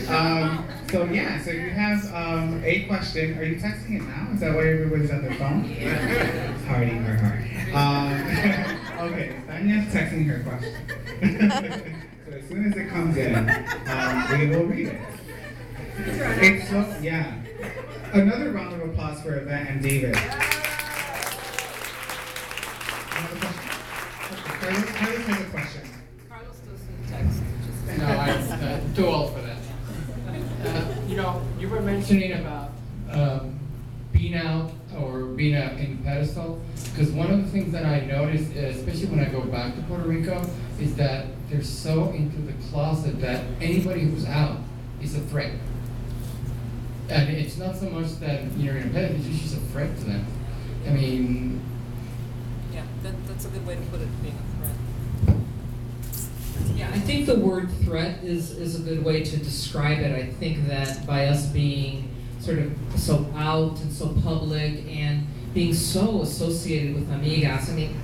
So yeah, so you have a question. Are you texting it now? Is that why everybody's on their phone? Hardy or hard. Okay, Tanya's texting her question. So as soon as it comes in, we will read it. It's so, yeah. Another round of applause for Evette and David. Another question? Carlos has a question. Carlos doesn't text. No, I'm too old for that. You know, you were mentioning about being out or being in pedestal, because one of the things that I noticed, especially when I go back to Puerto Rico, is that they're so into the closet that anybody who's out is a threat. And it's not so much that you're in a pedestal, it's just a threat to them. I mean... Yeah, that's a good way to put it, being a threat. Yeah, I think the word threat is a good way to describe it. I think that by us being sort of so out and so public and being so associated with amigas, I mean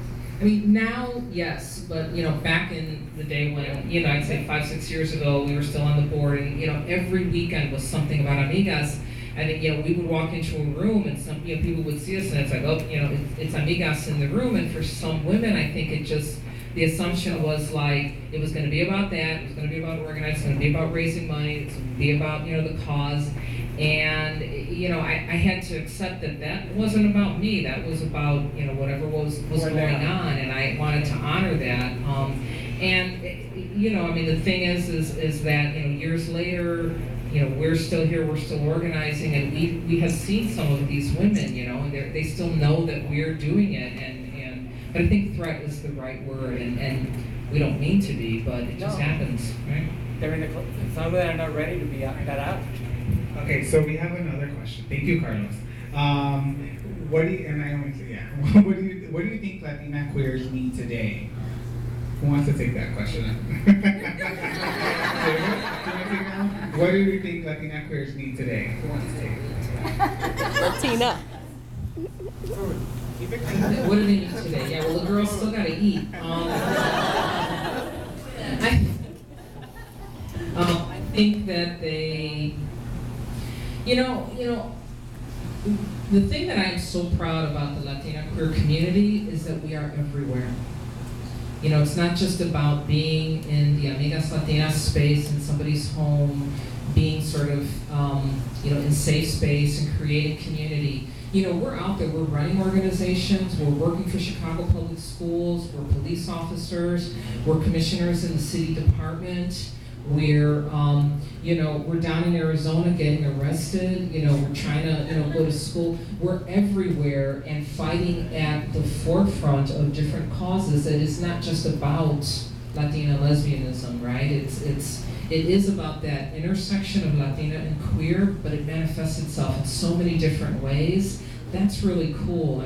now, yes, but back in the day when, I'd say 5-6 years ago, we were still on the board, and every weekend was something about amigas. And we would walk into a room, and some people would see us, and it's like, oh, it's amigas in the room. And for some women, I think the assumption was like it was going to be about that. It was going to be about organizing. It's going to be about raising money. It's going to be about the cause. And I had to accept that wasn't about me. That was about whatever was going on, and I wanted to honor that. The thing is that years later, we're still here, we're still organizing, and we have seen some of these women, and they still know that we're doing it, but I think threat is the right word, and we don't mean to be, but it just happens, right? They're in some of them are not ready to be got out. Okay, so we have another question. Thank you, Carlos. What do you think Latina queers need today? Who wants to take that question? What do you think Latina queers need today? Who wants to take it? Latina. What do they need today? Yeah, well, the girls still gotta eat. I think that they, the thing that I'm so proud about the Latina queer community is that we are everywhere. It's not just about being in the Amigas Latinas space in somebody's home, being sort of, in safe space and creating community. We're out there, we're running organizations, we're working for Chicago Public Schools, we're police officers, we're commissioners in the city department, we're down in Arizona getting arrested, we're trying to, go to school. We're everywhere and fighting at the forefront of different causes. It is not just about Latina lesbianism, right? It is about that intersection of Latina and queer, but it manifests itself in so many different ways. That's really cool.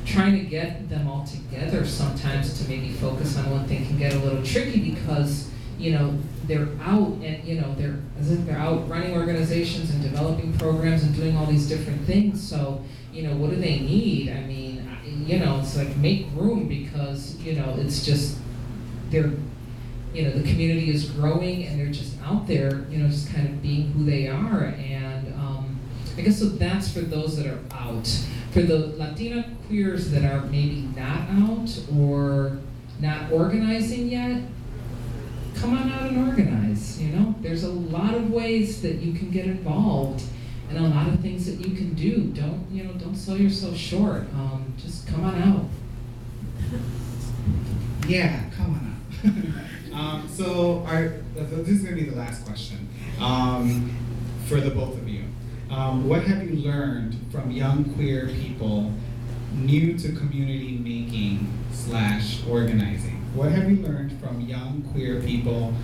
Trying to get them all together sometimes to maybe focus on one thing can get a little tricky because, they're out and, they're out running organizations and developing programs and doing all these different things. So, what do they need? It's like make room because, it's just, the community is growing and they're just out there, just kind of being who they are. And I guess so that's for those that are out. For the Latina queers that are maybe not out or not organizing yet, come on out and organize, There's a lot of ways that you can get involved and a lot of things that you can do. Don't sell yourself short. Just come on out. Yeah, come on out. So this is going to be the last question for the both of you. What have you learned from young queer people new to community making / organizing? What have you learned from young queer people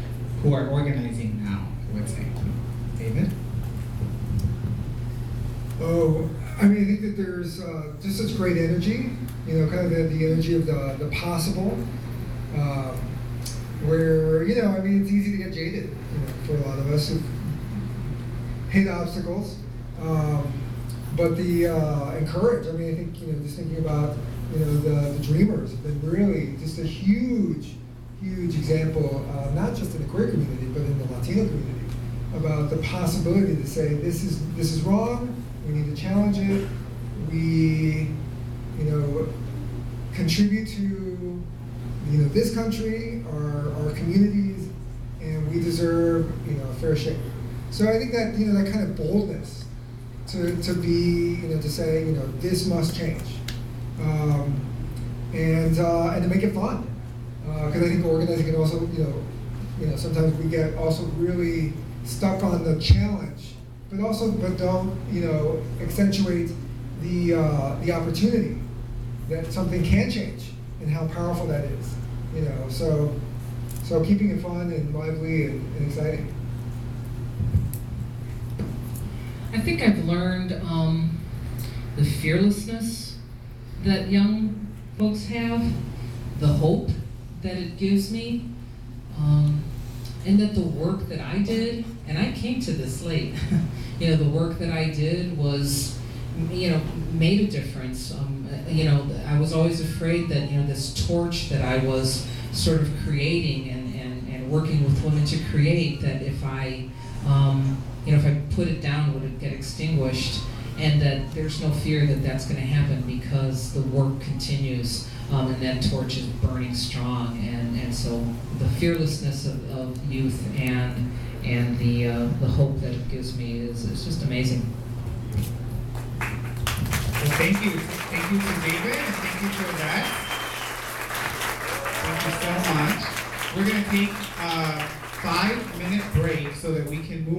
who are organizing now, I would say? David? Oh, I think that there's just such great energy, kind of the energy of the possible, where, it's easy to get jaded, for a lot of us who hit obstacles. But the encourage, I think, just thinking about, the Dreamers have been really just a huge example, not just in the queer community, but in the Latino community, about the possibility to say this is wrong. We need to challenge it. We, contribute to, this country, our communities, and we deserve, a fair shake. So I think that, that kind of boldness to be, to say, this must change, and to make it fun, because I think organizing can also, sometimes we get also really stuck on the challenge, but don't, accentuate the opportunity that something can change and how powerful that is, so keeping it fun and lively and exciting. I think I've learned the fearlessness that young folks have, the hope that it gives me, and that the work that I did, and I came to this late, the work that I did was, made a difference. I was always afraid that, this torch that I was sort of creating and working with women to create, that if I put it down, would it get extinguished? And that there's no fear that that's going to happen because the work continues, and that torch is burning strong. And so the fearlessness of youth and the hope that it gives me is just amazing. Well, thank you. Thank you to David, and thank you for that. Thank you so much. We're going to take a 5-minute break so that we can move